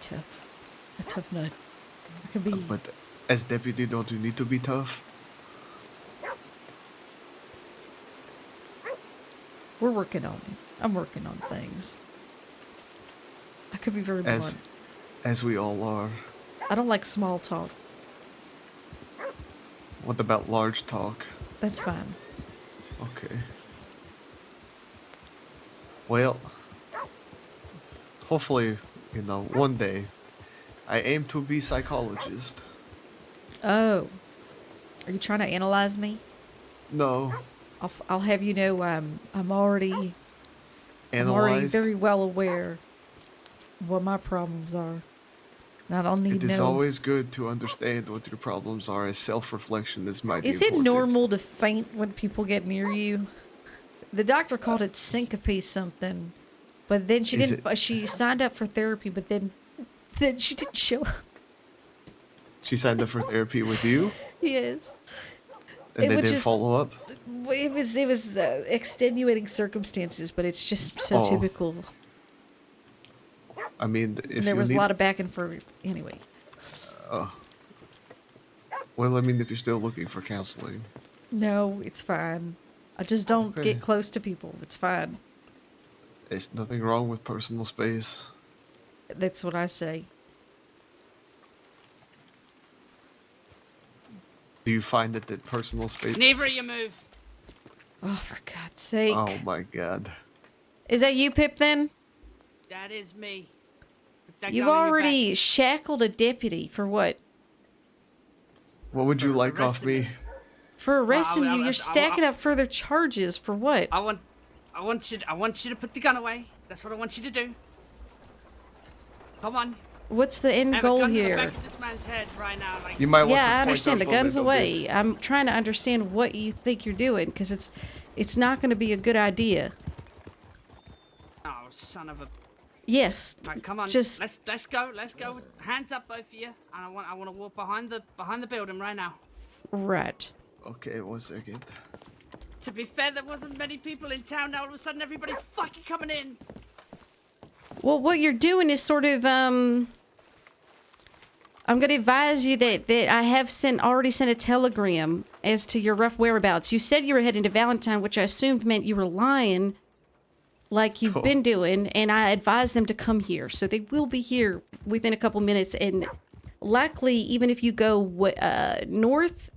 tough. A tough nut. I can be. But as deputy, don't you need to be tough? We're working on it. I'm working on things. I could be very blunt. As we all are. I don't like small talk. What about large talk? That's fine. Okay. Well, hopefully, one day, I aim to be psychologist. Oh, are you trying to analyze me? No. I'll have you know I'm already Analyzed? very well aware what my problems are. And I don't need It is no. always good to understand what your problems are, as self-reflection is mighty Is it important. normal to faint when people get near you? The doctor called it syncope something, but then she didn't. She signed up for therapy, but then she didn't show up. She signed up for therapy with you, Yes, and they didn't follow up. it was extenuating circumstances, but it's just so typical. I mean, if There you was need, a lot of back and forth. Anyway, well, I mean, if you're still looking for counseling, no, it's fine. I just don't Okay. get close to people. It's fine. there's nothing wrong with personal space. That's what I say. Do you find that personal space? Never you move. Oh, for God's sake! Oh my God! Is that you, Pip? Then That is me. Put that you've gun in your already shackled a deputy for what? What would you For like off arresting me. me? For arresting I- you, I- you're stacking up further charges for what? I want you to put the gun away. That's what I want you to do. Come on. What's the end I have a goal gun to the here? back of this man's head right now. Like, You might want to Yeah, I point understand. The up a gun's little away. bit. I'm trying to understand what you think you're doing, because it's not going to be a good idea. oh, son of a. Yes. Right, come on. Just Let's go. Let's go. Hands up, both of you. And I want to walk behind the building right now. right. Okay, 1 second. To be fair, there wasn't many people in town. Now all of a sudden, everybody's fucking coming in. Well, what you're doing is sort of I'm going to advise you that I have already sent a telegram as to your rough whereabouts. You said you were heading to Valentine, which I assumed meant you were lying, like you've been doing, and I advised them to come here. So they will be here within a couple minutes, and likely, even if you go north,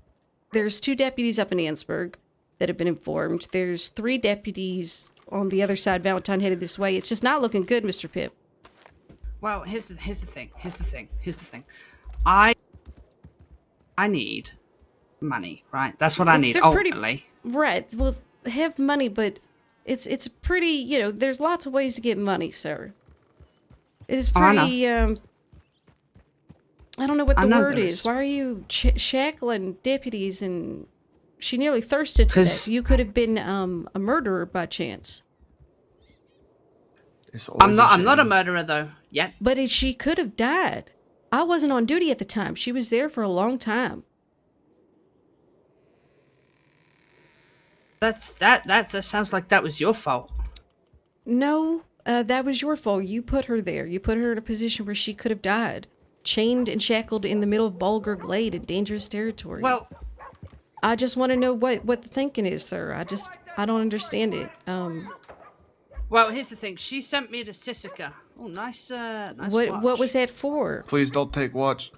there's 2 deputies up in Ansburg that have been informed. There's 3 deputies on the other side, Valentine headed this way. It's just not looking good, Mr. Pip. Well, here's the thing. I need money, right? That's what I need ultimately. Right. Well, have money, but it's pretty, there's lots of ways to get money, sir. It's pretty, I don't know what the word is. Why are you shackling deputies? And she nearly thirsted to death. You could have been a murderer by chance. I'm not a murderer though yet. But she could have died. I wasn't on duty at the time. She was there for a long time. That sounds like that was your fault. No, that was your fault. You put her there. You put her in a position where she could have died. Chained and shackled in the middle of Bulgar Glade in dangerous territory. Well, I just want to know what the thinking is, sir. I don't understand it. Well, here's the thing. She sent me to Sisika. Oh, nice watch. What was that for? Please don't take watch.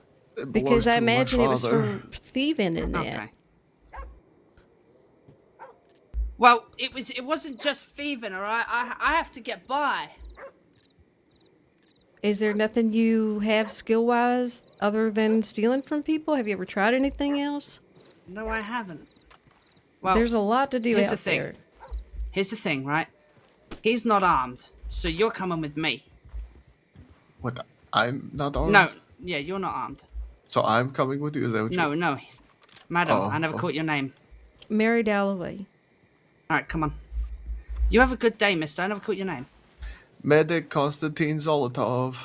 Because I imagine it was for thieving in that. Okay. Well, it wasn't just thieving, all right? I have to get by. Is there nothing you have skill-wise other than stealing from people? Have you ever tried anything else? No, I haven't. Well, there's a lot to do out there. Here's the thing, right? He's not armed, so you're coming with me. What? I'm not armed? No, yeah, you're not armed. So I'm coming with you? Is that what No, madam, I never caught your name. Mary Dalloway. All right, come on. You have a good day, mister. I never caught your name. Medic Konstantin Zolotov.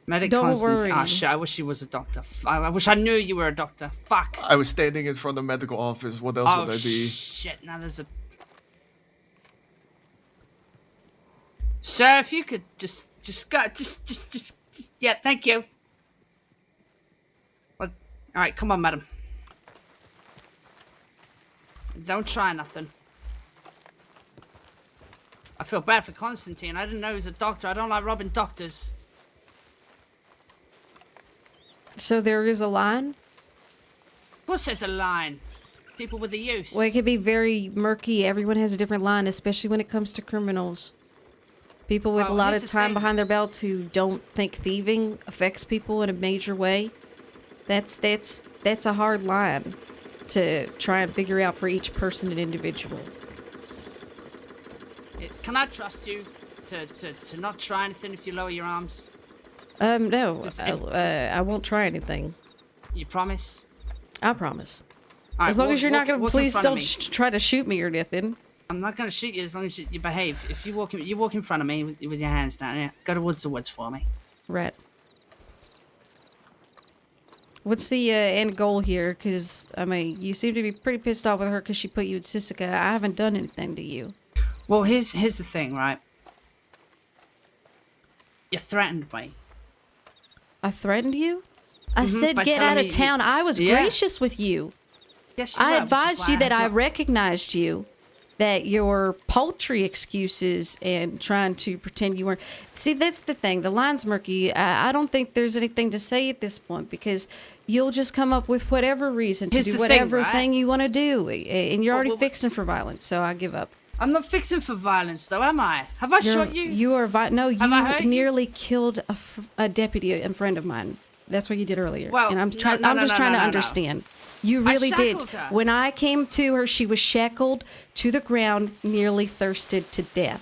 Medic Don't Konstantin. worry. Ah, shit, I wish he was a doctor. I wish I knew you were a doctor. Fuck. I was standing in front of the medical office. What else would I be? Shit, now there's a... Sir, if you could just Yeah, thank you. Well, all right, come on, madam. Don't try nothing. I feel bad for Constantine. I didn't know he was a doctor. I don't like robbing doctors. So there is a line? Of course there's a line. People with the use. Well, it can be very murky. Everyone has a different line, especially when it comes to criminals. People with a lot of time behind their belts who don't think thieving affects people in a major way. That's a hard line to try and figure out for each person and individual. Can I trust you to not try anything if you lower your arms? No, I won't try anything. You promise? I promise. All right, As long as you're not going to, walk in please front of don't me. try to shoot me or anything. I'm not going to shoot you as long as you behave. If you walk in front of me with your hands down. Yeah, go towards the woods for me. Right. What's the end goal here? Because, I mean, you seem to be pretty pissed off with her because she put you in Sisica. I haven't done anything to you. Well, here's the thing, right? You threatened me. I threatened you? I said by get telling out of me town. I was Yeah. gracious with you. Yes, you I were, which is advised why you that I had to- recognized you, that your paltry excuses and trying to pretend you weren't. See, that's the thing. The line's murky. I don't think there's anything to say at this point because you'll just come up with whatever reason to Here's do the thing, whatever right? thing you want to do. And you're already well, fixing for violence, so I give up. I'm not fixing for violence, though, am I? Have I shot you? You are no. Have I hurt You you? nearly killed a deputy, a friend of mine. That's what you did earlier. Well, and I'm trying. no, I'm no, just no, trying no, to no, no. understand. You really did. shackled her. When I came to her, she was shackled to the ground, nearly thirsted to death.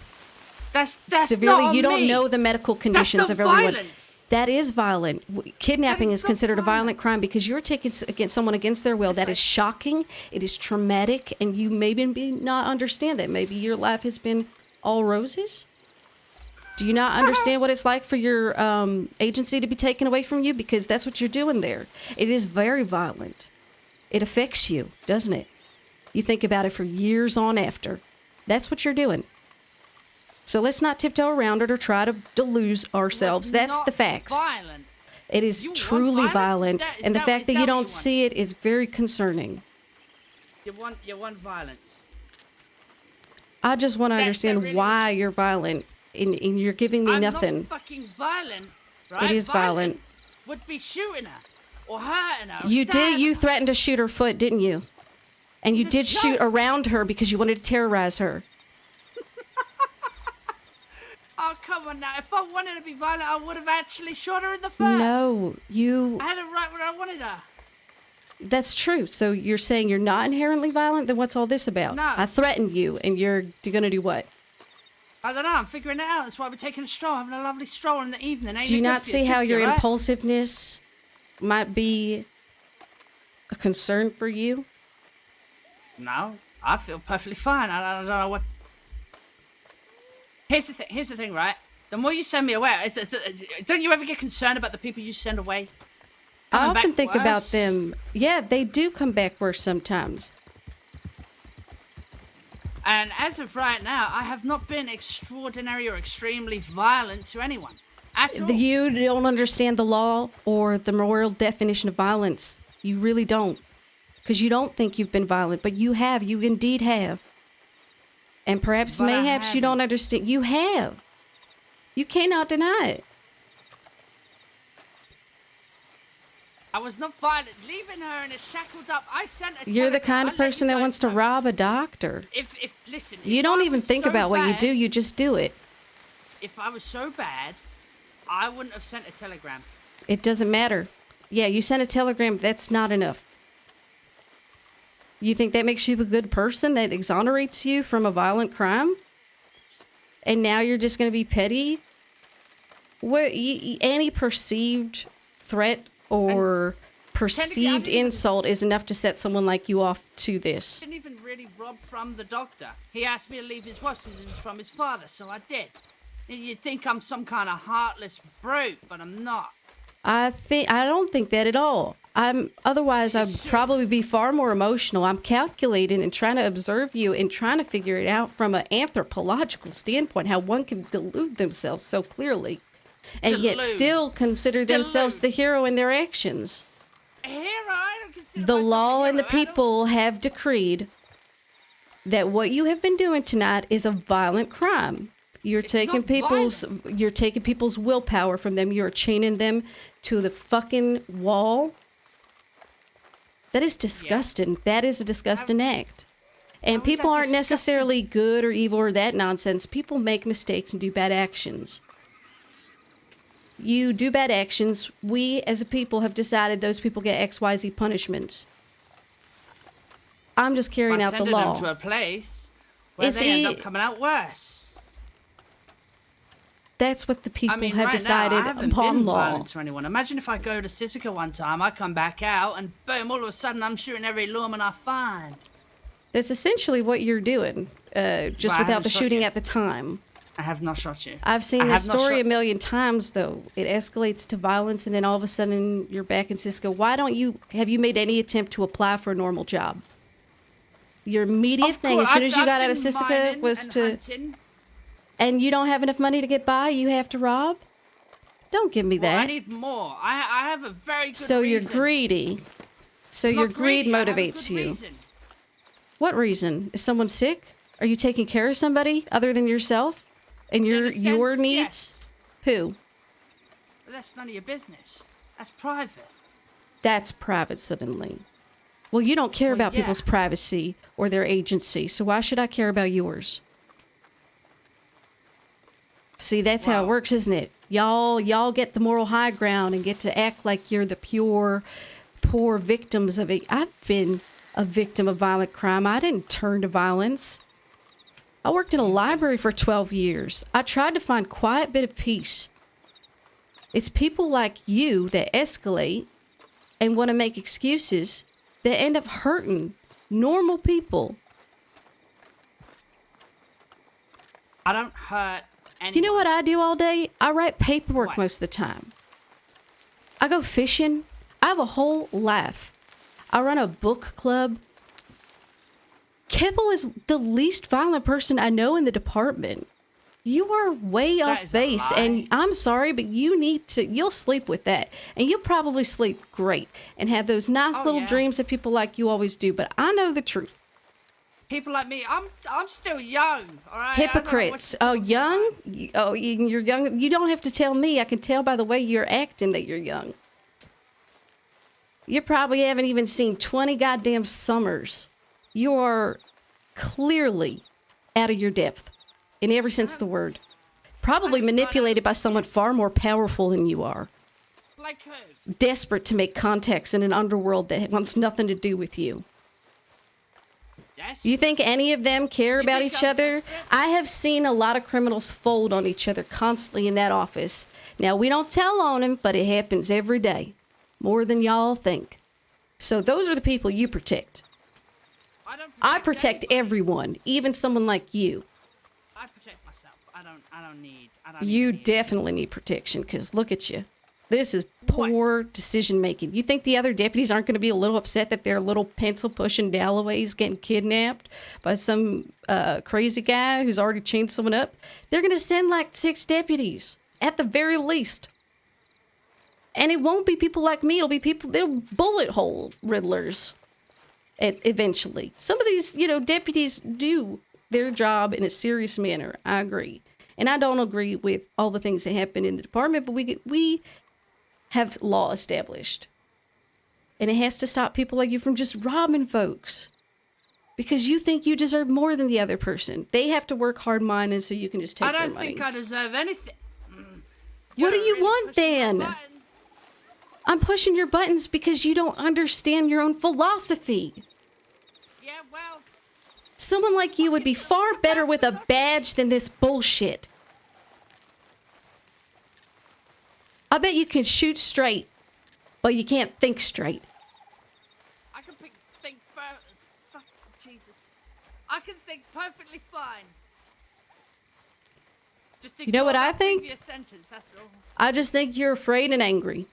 That's Severely. not on You don't me. know the medical conditions not of everyone. violence. That is violent. Kidnapping That is is not considered a violent violent. crime because you're taking against someone against their will. That is shocking. It is traumatic, and you maybe not understand that. Maybe your life has been all roses. Do you not understand what it's like for your agency to be taken away from you? Because that's what you're doing there. It is very violent. It affects you, doesn't it? You think about it for years on after. That's what you're doing. So let's not tiptoe around it or try to delude ourselves. Was That's not the facts. Violent. It is You want truly violence? violent. Is And the that- fact is that that you what you don't want? see it is very concerning. You want violence. I just want to That understand really- why you're violent and you're giving me I'm nothing. not fucking violent, right? It is violent. Would be shooting her or hurting her. or You did. stabbing You her. threatened to shoot her foot, didn't you? And you It's a did shoot joke. around her because you wanted to terrorize her. Oh, come on now. If I wanted to be violent, I would have actually shot her in the foot. No, you. I had it right where I wanted her. That's true. So you're saying you're not inherently violent? Then what's all this about? No. I threatened you, and you're going to do what? I don't know. I'm figuring it out. That's why we're taking a stroll, having a lovely stroll in the evening. Ain't Do you it good not for see how It's good your for you, right? impulsiveness might be a concern for you? No, I feel perfectly fine. I don't know what. Here's the thing, right? The more you send me away, don't you ever get concerned about the people you send away? I Coming often back think about worse? them. Yeah, they do come back worse sometimes. And as of right now, I have not been extraordinary or extremely violent to anyone. At all. You don't understand the law or the moral definition of violence. You really don't. Because you don't think you've been violent, but you have. You indeed have. And perhaps, But I mayhaps, you don't haven't. understand. You have. You cannot deny it. I was not violent. Leaving her in a shackled up. I sent a You're the telegram. kind I'll of let person you that guys wants to know. rob a doctor. If listen. You if don't I even was think so about what you bad- do. You just do it. If I was so bad, I wouldn't have sent a telegram. It doesn't matter. Yeah, you sent a telegram. That's not enough. You think that makes you a good person? That exonerates you from a violent crime? And now you're just going to be petty? What? Any perceived threat or perceived technically, insult is enough to set someone like you off to this. Didn't even really rob from the doctor. He asked me to leave his watch as it was from his father, so I did. You'd think I'm some kind of heartless brute, but I'm not. I don't think that at all. Otherwise I'd probably be far more emotional. I'm calculating and trying to observe you and trying to figure it out from an anthropological standpoint, how one can delude themselves so clearly. and yet Deluded. still consider themselves the Deluded. hero in their actions. A hero? I don't consider The myself a law and the hero at all. people have decreed that what you have been doing tonight is a violent crime. You're It's taking not people's willpower from them. You're chaining them to the fucking wall. That is disgusting. That is a disgusting act. And How is people that aren't disgusting? necessarily good or evil or that nonsense. People make mistakes and do bad actions. You do bad actions. We, as a people, have decided those people get XYZ punishments. I'm just carrying By out the sending law. them to a place where It's they end e- up coming out worse. That's what the people I mean, have right decided now, I haven't upon been law. violent to anyone. Imagine if I go to Sisika one time, I come back out, and boom, all of a sudden I'm shooting every lawman I find. That's essentially what you're doing, just Well, I without haven't the shot shooting you. at the time. I have not shot you. I've seen I this have not story a shot- million times, though. It escalates to violence, and then all of a sudden you're back in Cisco. Why don't you, have you made any attempt to apply for a normal job? Your immediate Of thing, course, as soon as you I've got out of been Cisco, mining was and to, hunting. and you don't have enough money to get by, you have to rob? Don't give me Well, that. I need more. I have a very good So you're reason. greedy. So I'm your not greed greedy, I have a motivates good you. reason. What reason? Is someone sick? Are you taking care of somebody other than yourself? And In your a sense, your needs? yes. Who? But that's none of your business. That's private. That's private suddenly. Well, you don't care Well, about yeah. people's privacy or their agency, so why should I care about yours? See, that's how it Wow. works, isn't it? Y'all get the moral high ground and get to act like you're the pure, poor victims of it. I've been a victim of violent crime. I didn't turn to violence. I worked in a library for 12 years. I tried to find quiet bit of peace. It's people like you that escalate and want to make excuses that end up hurting normal people. I don't hurt anyone. You know what I do all day? I write paperwork What? most of the time. I go fishing. I have a whole life. I run a book club. Keppel is the least violent person I know in the department. You are way That off is a base, lie. and I'm sorry, but you'll sleep with that. And you'll probably sleep great and have those nice Oh, little yeah. dreams that people like you always do. But I know the truth. People like me, I'm still young, all right? I don't know what Hypocrites. to Oh, talk young? about. Oh, you're young. You don't have to tell me. I can tell by the way you're acting that you're young. You probably haven't even seen 20 goddamn summers. You are clearly out of your depth in every sense of the word. Probably manipulated by someone far more powerful than you are. Like who? Desperate to make contacts in an underworld that wants nothing to do with you. Yes. You think any of them care about think each I'm other? desperate? I have seen a lot of criminals fold on each other constantly in that office. Now, we don't tell on them, but it happens every day. More than y'all think. So those are the people you protect. I protect anybody. everyone, even someone like you. I protect myself. I don't need You any- definitely need protection, because look at you. This is poor decision making. You think the other deputies aren't going to be a little upset that their little pencil pushing Dalloway's getting kidnapped by some crazy guy who's already chained someone up? They're going to send like 6 deputies at the very least. And it won't be people like me. It'll be bullet hole riddlers eventually. Some of these, deputies do their job in a serious manner. I agree. And I don't agree with all the things that happen in the department, but we have law established. And it has to stop people like you from just robbing folks. Because you think you deserve more than the other person. They have to work hard minded so you can just take I their don't money. think I deserve anything. What do You're you really want pushing my then? buttons. I'm pushing your buttons because you don't understand your own philosophy. Yeah, well, Someone like you would be far better with a badge than this bullshit. I bet you can shoot straight, but you can't think straight. I can think fuck, Jesus. I can think perfectly fine. Just You know what ignore I that think? previous sentence, that's all. I just think you're afraid and angry.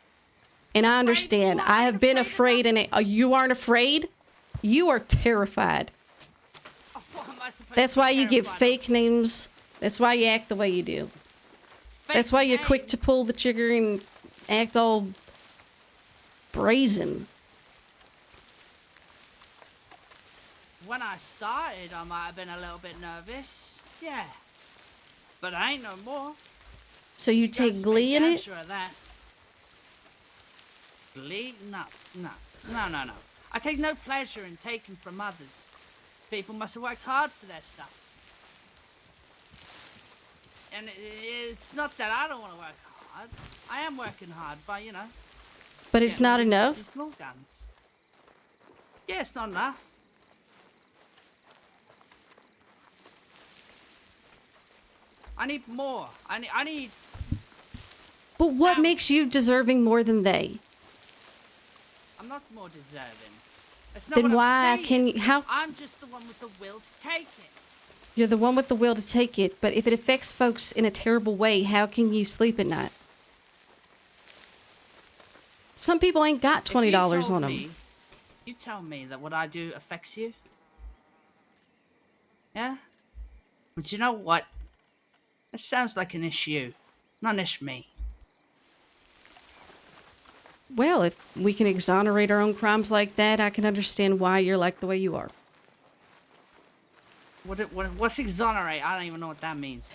And I understand. What? I I'm have been afraid afraid and you aren't afraid? You are terrified. Oh, what am I supposed That's to be why you give terrified of? fake names. That's why you act the way you do. That's why you're quick names. to pull the trigger and act all brazen. When I started, I might have been a little bit nervous. Yeah. But I ain't no more. So you Gotta take glee in make damn it? sure of that. Glee? No. I take no pleasure in taking from others. People must have worked hard for their stuff. And it's not that I don't want to work hard. I am working hard, but you know. But it's getting all not these- enough? These little guns. Yeah, it's not enough. I need more. I need. But what Now- makes you deserving more than they? I'm not more deserving. That's not Then what I'm why saying. can you... How... I'm just the one with the will to take it. You're the one with the will to take it, but if it affects folks in a terrible way, how can you sleep at night? Some people ain't got If you $20 told on them. me- You tell me that what I do affects you? Yeah? But you know what? That sounds like an issue. Not an issue me. Well, if we can exonerate our own crimes like that, I can understand why you're like the way you are. What's exonerate? I don't even know what that means.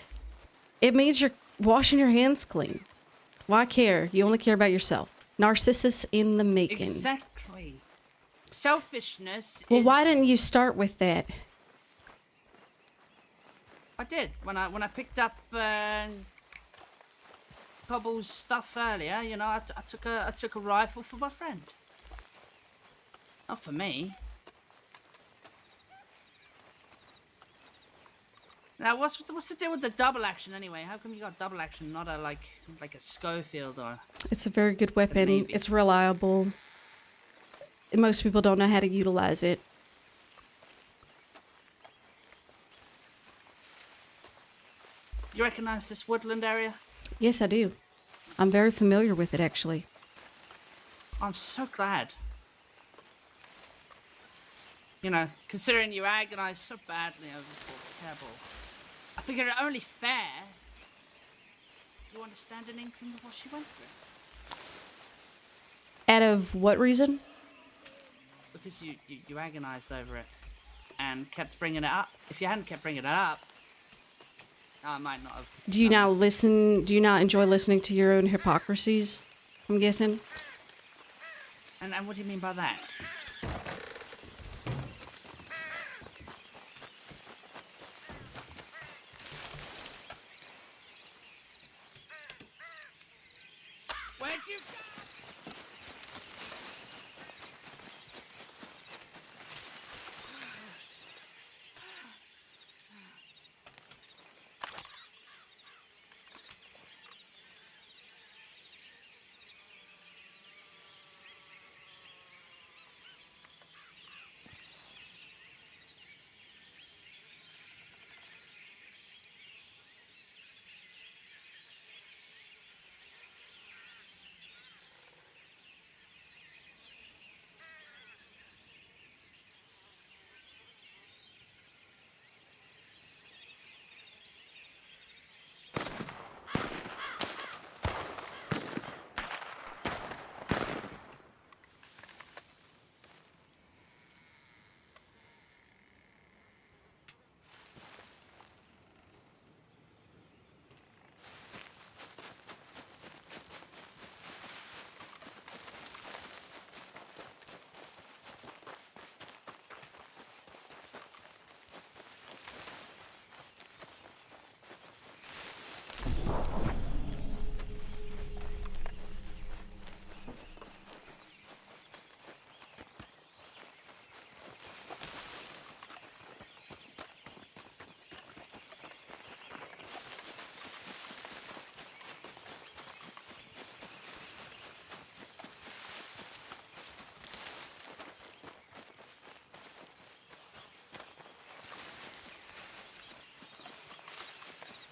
It means you're washing your hands clean. Why care? You only care about yourself. Narcissus in the making. Exactly. Selfishness Well, is... why didn't you start with that? I did. When I picked up Cobble's stuff earlier, you know, I took a rifle for my friend. Not for me. Now, what's the deal with the double action anyway? How come you got double action, not a like a Schofield or? It's a very good weapon. Maybe. It's reliable. And most people don't know how to utilize it. You recognize this woodland area? Yes, I do. I'm very familiar with it, actually. I'm so glad. You know, considering you agonized so badly over poor Pebble, I figured it only fair you understand an inkling of what she went through. Out of what reason? Because you agonized over it and kept bringing it up. If you hadn't kept bringing it up, I might not have. Do you done not this. listen? Do you not enjoy listening to your own hypocrisies? I'm guessing. And what do you mean by that? Where'd you go?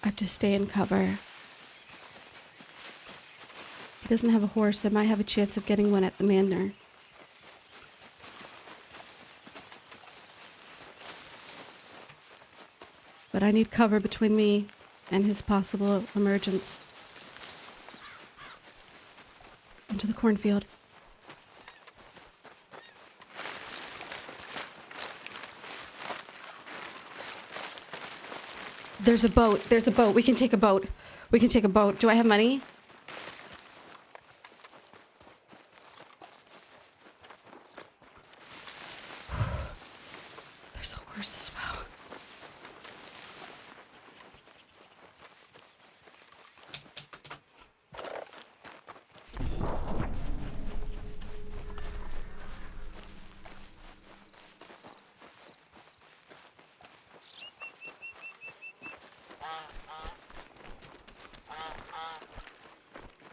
I have to stay in cover. He doesn't have a horse. I might have a chance of getting one at the manor. But I need cover between me and his possible emergence. into the cornfield. There's a boat. There's a boat. We can take a boat. We can take a boat. Do I have money? There's a horse as well.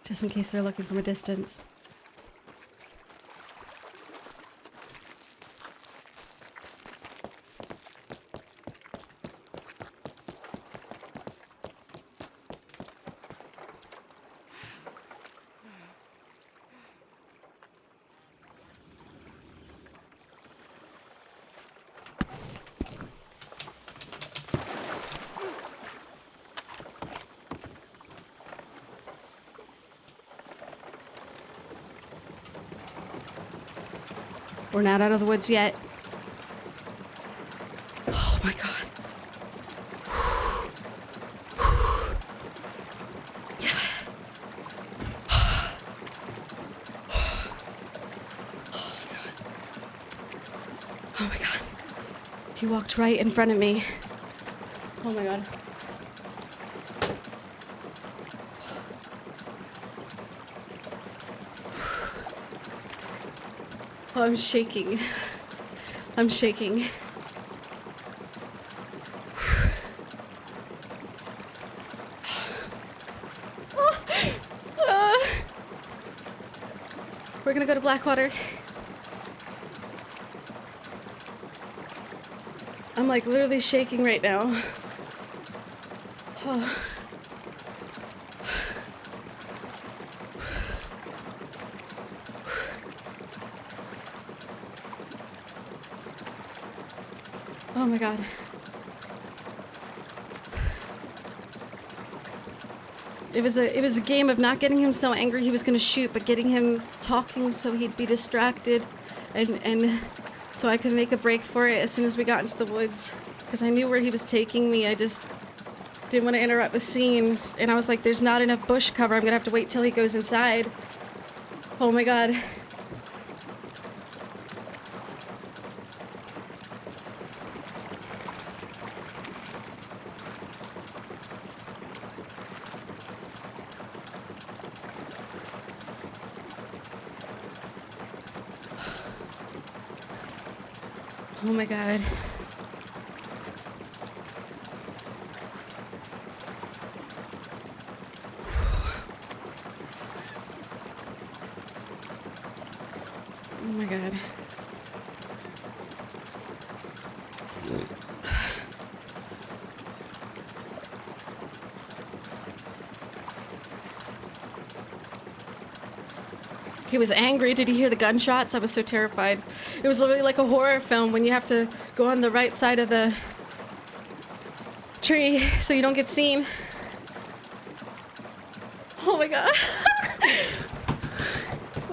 Just in case they're looking from a distance. We're not out of the woods yet. Oh my god. Oh my god. He walked right in front of me. Oh my god. Oh, I'm shaking. I'm shaking. We're gonna go to Blackwater. I'm like literally shaking right now. Oh. Oh my god. It was a game of not getting him so angry he was gonna shoot, but getting him talking so he'd be distracted and so I could make a break for it as soon as we got into the woods. Because I knew where he was taking me. I just didn't want to interrupt the scene. And I was like, there's not enough bush cover. I'm gonna have to wait till he goes inside. Oh my god. Oh my god. Oh my god. He was angry. Did he hear the gunshots? I was so terrified. It was literally like a horror film when you have to go on the right side of the tree so you don't get seen. Oh my god.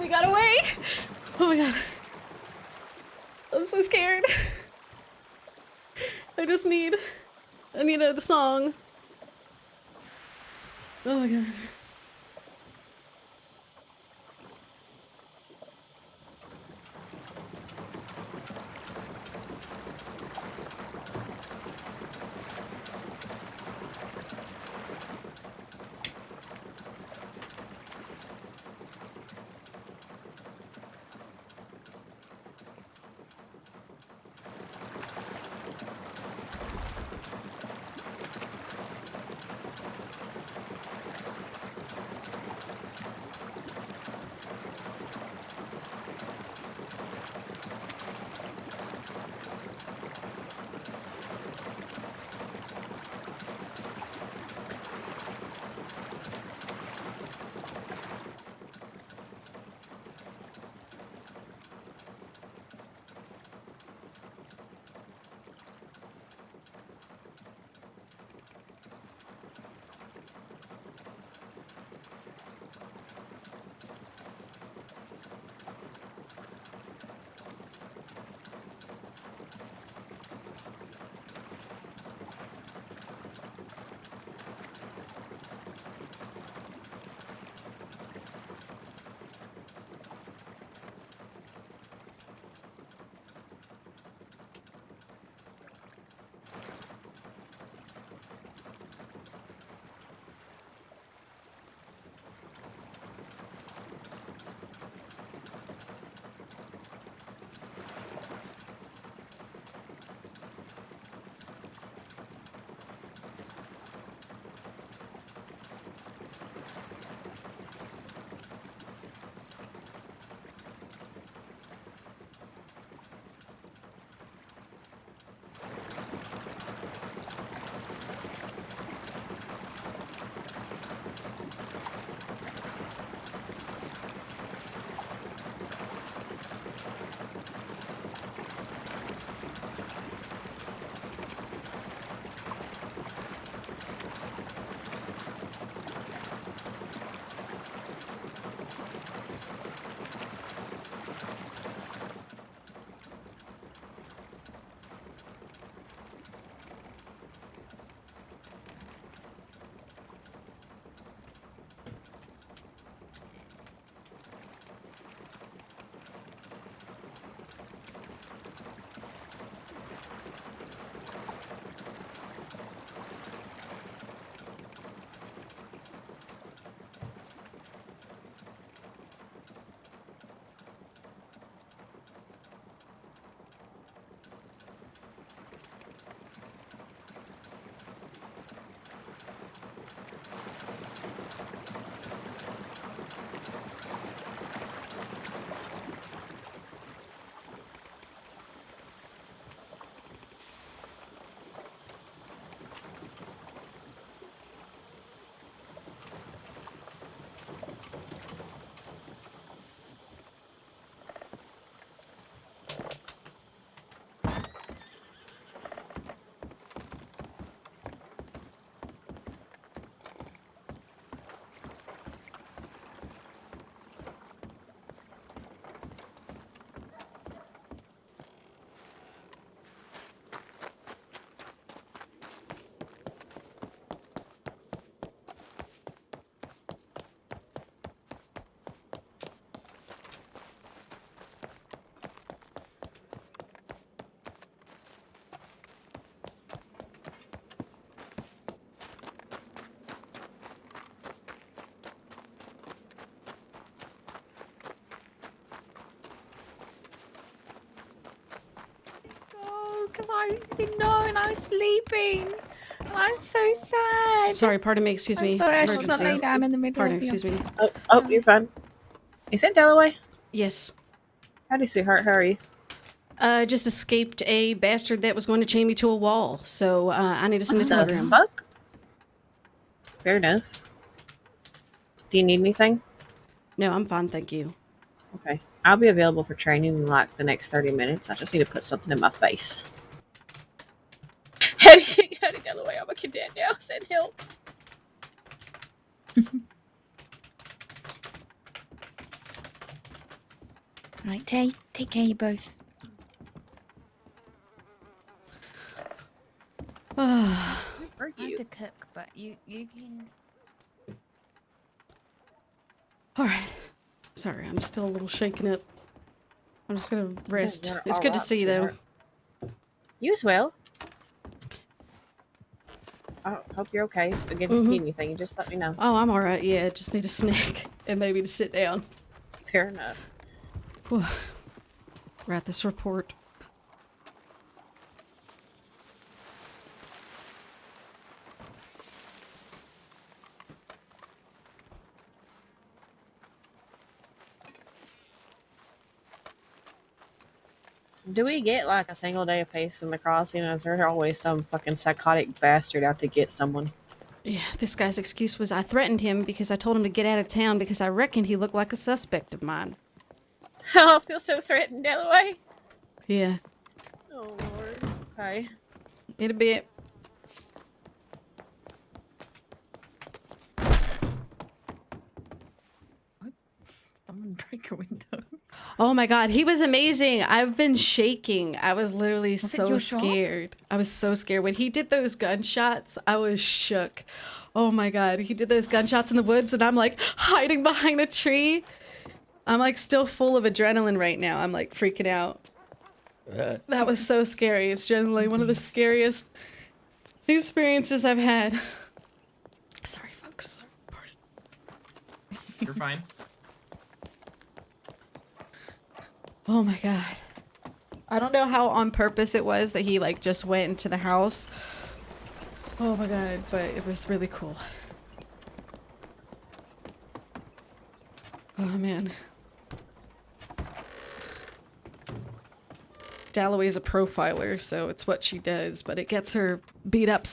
We got away. Oh my god. I'm so scared. I need a song. Oh my god. because I didn't know and I was sleeping. And I'm so sad. Sorry, pardon me, excuse I'm me. sorry, I should not Emergency. lay down in the middle Pardon, of your... excuse me. Oh, you're fine. You said Dalloway? Yes. Howdy, sweetheart. How are you? Just escaped a bastard that was going to chain me to a wall, so I need to send a The telegram. fuck? Fair enough. Do you need anything? No, I'm fine, thank you. Okay. I'll be available for training in like the next 30 minutes. I just need to put something in my face. Howdy, Dalloway. I'm a cadet now. Send help. Right, take care, you both. Where are I have you? to cook, but you can... All right. Sorry, I'm still a little shaken up. I'm just gonna rest. you're It's all good to right, see you, though. sweetheart. You as well. I hope you're okay. Again, if you need anything, you just let me know. Oh, I'm all right. Yeah, just need a snack and maybe to sit down. Fair enough. Whew. Write this report. Do we get like a single day of peace in the crossing? Or is there always some fucking psychotic bastard out to get someone? Yeah, this guy's excuse was I threatened him because I told him to get out of town because I reckoned he looked like a suspect of mine. Oh, I feel so threatened, Dalloway. Yeah, Oh, Lord. Okay. in a bit. Someone break a window. Oh my god, he was amazing. I've been shaking. I was literally it so your shot? scared. I was so scared. When he did those gunshots, I was shook. Oh my god, he did those gunshots in the woods and I'm like hiding behind a tree. I'm like still full of adrenaline right now. I'm like freaking out. That was so scary. It's generally one of the scariest experiences I've had. Sorry, folks. Sorry. Pardon. You're fine. Oh my god. I don't know how on purpose it was that he like just went into the house. Oh my god, but it was really cool. Oh man. Dalloway's a profiler, so it's what she does, but it gets her beat up